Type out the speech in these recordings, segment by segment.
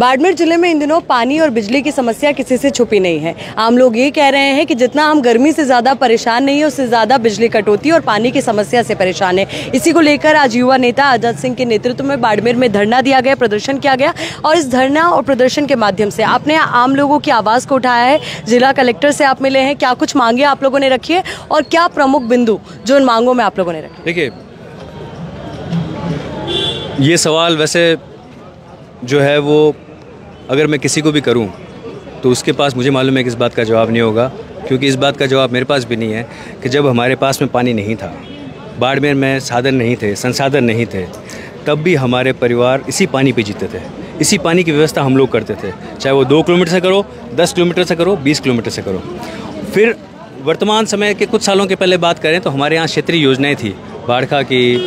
बाड़मेर जिले में इन दिनों पानी और बिजली की समस्या किसी से छुपी नहीं है। आम लोग ये कह रहे हैं कि जितना हम गर्मी से ज़्यादा परेशान नहीं है, उससे ज़्यादा बिजली कटौती और पानी की समस्या से परेशान है। इसी को लेकर आज युवा नेता आजाद सिंह के नेतृत्व में बाड़मेर में धरना दिया गया, प्रदर्शन किया गया और इस धरना और प्रदर्शन के माध्यम से आपने आम लोगों की आवाज़ को उठाया है। जिला कलेक्टर से आप मिले हैं, क्या कुछ मांगे आप लोगों ने रखी है और क्या प्रमुख बिंदु जो उन मांगों में आप लोगों ने रखे? देखिए, ये सवाल वैसे जो है वो अगर मैं किसी को भी करूं तो उसके पास मुझे मालूम है कि इस बात का जवाब नहीं होगा, क्योंकि इस बात का जवाब मेरे पास भी नहीं है कि जब हमारे पास में पानी नहीं था, बाड़मेर में साधन नहीं थे, संसाधन नहीं थे, तब भी हमारे परिवार इसी पानी पे जीते थे। इसी पानी की व्यवस्था हम लोग करते थे, चाहे वो 2 किलोमीटर से करो, 10 किलोमीटर से करो, 20 किलोमीटर से करो। फिर वर्तमान समय के कुछ सालों के पहले बात करें तो हमारे यहाँ क्षेत्रीय योजनाएँ थी, बाड़खा की,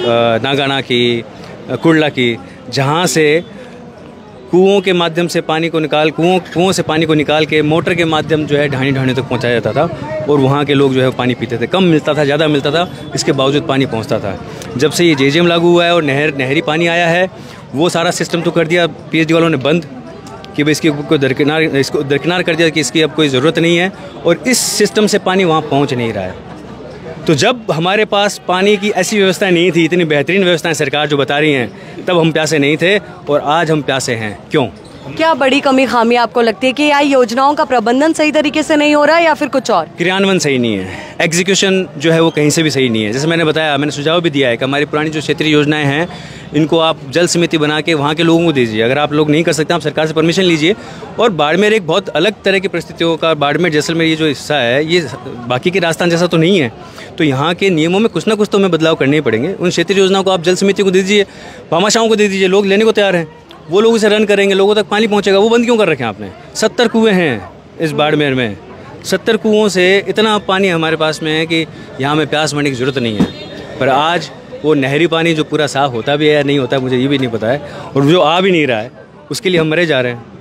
नागाना की, कुर्ला की, जहाँ से कुओं के माध्यम से पानी को कुओं से पानी को निकाल के मोटर के माध्यम जो है ढाणी तक पहुंचाया जाता था और वहाँ के लोग जो है पानी पीते थे। कम मिलता था, ज़्यादा मिलता था, इसके बावजूद पानी पहुंचता था। जब से ये जेजेएम लागू हुआ है और नहरी पानी आया है, वो सारा सिस्टम तो कर दिया पीएचडी वालों ने बंद कि भाई इसको दरकिनार कर दिया कि इसकी अब कोई ज़रूरत नहीं है और इस सिस्टम से पानी वहाँ पहुँच नहीं रहा है। तो जब हमारे पास पानी की ऐसी व्यवस्था नहीं थी, इतनी बेहतरीन व्यवस्थाएं सरकार जो बता रही हैं, तब हम प्यासे नहीं थे और आज हम प्यासे हैं। क्यों? क्या बड़ी कमी खामी आपको लगती है कि या योजनाओं का प्रबंधन सही तरीके से नहीं हो रहा है या फिर कुछ और? क्रियान्वयन सही नहीं है, एग्जीक्यूशन जो है वो कहीं से भी सही नहीं है। जैसे मैंने बताया, मैंने सुझाव भी दिया है कि हमारी पुरानी जो क्षेत्रीय योजनाएं हैं, इनको आप जल समिति बना के वहाँ के लोगों को दीजिए। अगर आप लोग नहीं कर सकते, आप सरकार से परमिशन लीजिए। और बाड़मेर एक बहुत अलग तरह की परिस्थितियों का, बाड़मेर जैसलमेर ये जो हिस्सा है, ये बाकी के राजस्थान जैसा तो नहीं है। तो यहाँ के नियमों में कुछ ना कुछ तो हमें बदलाव करने ही पड़ेंगे। उन क्षेत्रीय योजनाओं को आप जल समिति को दे दीजिए, भामाशाहों को दे दीजिए, लोग लेने को तैयार हैं, वो लोग इसे रन करेंगे, लोगों तक पानी पहुँचेगा। वो बंद क्यों कर रखे हैं आपने? 70 कुएँ हैं इस बाड़मेर में, 70 कुओं से इतना पानी हमारे पास में है कि यहाँ में प्यास मरने की ज़रूरत नहीं है। पर आज वो नहरी पानी जो पूरा साफ़ होता भी है या नहीं होता है, मुझे ये भी नहीं पता है, और जो आ भी नहीं रहा है, उसके लिए हम मरे जा रहे हैं।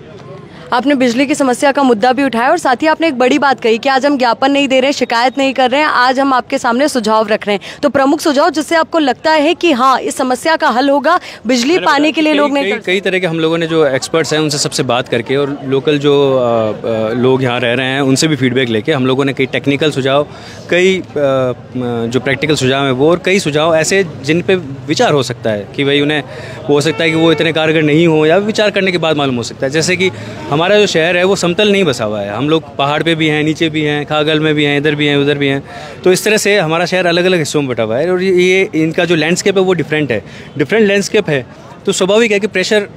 आपने बिजली की समस्या का मुद्दा भी उठाया और साथ ही आपने एक बड़ी बात कही कि आज हम ज्ञापन नहीं दे रहे हैं, शिकायत नहीं कर रहे हैं, आज हम आपके सामने सुझाव रख रहे हैं। तो प्रमुख सुझाव जिससे आपको लगता है कि हाँ, इस समस्या का हल होगा, बिजली पाने के लिए लोग नहीं, कई तरह के हम लोगों ने जो एक्सपर्ट्स हैं उनसे सबसे बात करके और लोकल जो लोग यहाँ रह रहे हैं उनसे भी फीडबैक लेके हम लोगों ने कई टेक्निकल सुझाव, कई जो प्रैक्टिकल सुझाव हैं वो, और कई सुझाव ऐसे जिन पे विचार हो सकता है कि भाई उन्हें हो सकता है कि वो इतने कारगर नहीं हो, या विचार करने के बाद मालूम हो सकता है। जैसे कि हमारा जो शहर है वो समतल नहीं बसा हुआ है, हम लोग पहाड़ पे भी हैं, नीचे भी हैं, खागल में भी हैं, इधर भी हैं, उधर भी हैं। तो इस तरह से हमारा शहर अलग अलग हिस्सों में बटा हुआ है और ये इनका जो लैंडस्केप है वो डिफरेंट है, डिफरेंट लैंडस्केप है। तो स्वाभाविक है कि प्रेशर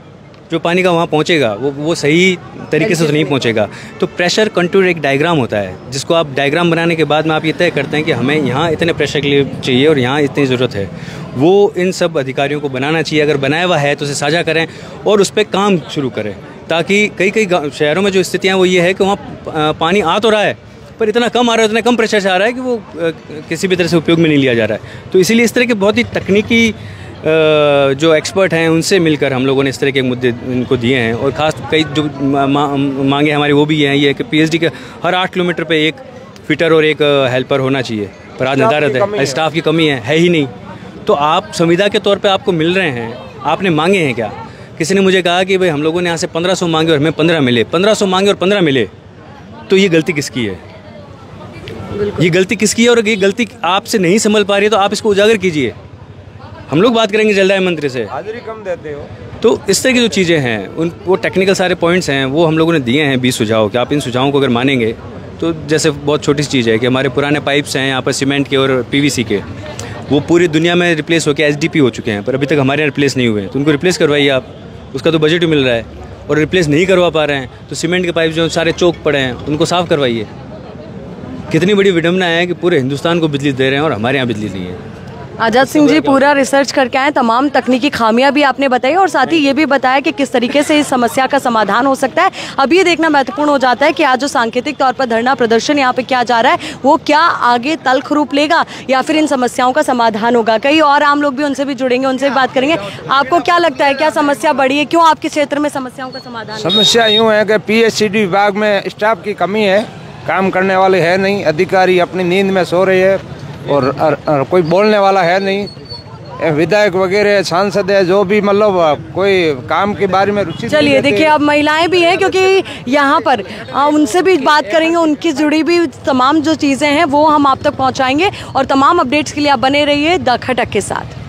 जो पानी का वहाँ पहुँचेगा वो सही तरीके से तो नहीं पहुँचेगा। तो प्रेशर कंटूर एक डायग्राम होता है, जिसको आप डायग्राम बनाने के बाद में आप ये तय करते हैं कि हमें यहाँ इतने प्रेशर के लिए चाहिए और यहाँ इतनी ज़रूरत है। वो इन सब अधिकारियों को बनाना चाहिए, अगर बनाया हुआ है तो उसे साझा करें और उस पर काम शुरू करें, ताकि कई शहरों में जो स्थितियाँ वो ये है कि वहाँ पानी आ तो रहा है पर इतना कम आ रहा है, इतना कम प्रेशर से आ रहा है कि वो किसी भी तरह से उपयोग में नहीं लिया जा रहा है। तो इसीलिए इस तरह के बहुत ही तकनीकी जो एक्सपर्ट हैं उनसे मिलकर हम लोगों ने इस तरह के मुद्दे इनको दिए हैं। और ख़ास कई जो मांगे हमारी वो भी हैं, ये है कि पीएचडी के हर 8 किलोमीटर पे एक फिटर और एक हेल्पर होना चाहिए, पर आज निर्धारित है, स्टाफ की कमी है ही नहीं। तो आप संविदा के तौर पे आपको मिल रहे हैं, आपने मांगे हैं क्या? किसी ने मुझे कहा कि भाई हम लोगों ने यहाँ से 1500 मांगे और हमें 15 मिले, 1500 मांगे और 15 मिले, तो ये गलती किसकी है? ये गलती किसकी है? और ये गलती आपसे नहीं संभल पा रही है तो आप इसको उजागर कीजिए। हम लोग बात करेंगे जलदाय मंत्री से, हाजिरी कम देते हो। तो इस तरह की जो चीज़ें हैं वो टेक्निकल सारे पॉइंट्स हैं, वो हम लोगों ने दिए हैं 20 सुझाव कि आप इन सुझावों को अगर मानेंगे तो, जैसे बहुत छोटी सी चीज़ है कि हमारे पुराने पाइप्स हैं यहाँ पर सीमेंट के और पीवीसी के, वो पूरी दुनिया में रिप्लेस होकर एचडीपी हो चुके हैं, पर अभी तक हमारे यहाँ रिप्लेस नहीं हुए हैं। तो उनको रिप्लेस करवाइए आप, उसका तो बजट भी मिल रहा है, और रिप्लेस नहीं करवा पा रहे हैं तो सीमेंट के पाइप जो सारे चौक पड़े हैं उनको साफ़ करवाइए। कितनी बड़ी विडम्बना है कि पूरे हिंदुस्तान को बिजली दे रहे हैं और हमारे यहाँ बिजली नहीं है। आजाद सिंह जी पूरा रिसर्च करके आए, तमाम तकनीकी खामियां भी आपने बताई और साथ ही ये भी बताया कि किस तरीके से इस समस्या का समाधान हो सकता है। अब ये देखना महत्वपूर्ण हो जाता है कि आज जो सांकेतिक तौर पर धरना प्रदर्शन यहाँ पे किया जा रहा है वो क्या आगे तल्ख रूप लेगा या फिर इन समस्याओं का समाधान होगा। कई और आम लोग भी उनसे भी जुड़ेंगे, उनसे भी बात करेंगे। आपको क्या लगता है, क्या समस्या बढ़ी है, क्यों आपके क्षेत्र में समस्याओं का समाधान? समस्या यूँ है कि पीएचडी विभाग में स्टाफ की कमी है, काम करने वाले है नहीं, अधिकारी अपनी नींद में सो रहे हैं और कोई बोलने वाला है नहीं। विधायक वगैरह सांसद है जो भी मतलब कोई काम के बारे में रुचि। चलिए देखिए, अब महिलाएं भी हैं क्योंकि यहाँ पर उनसे भी बात करेंगे, उनकी जुड़ी भी तमाम जो चीज़ें हैं वो हम आप तक पहुँचाएंगे और तमाम अपडेट्स के लिए आप बने रहिए द खटक के साथ।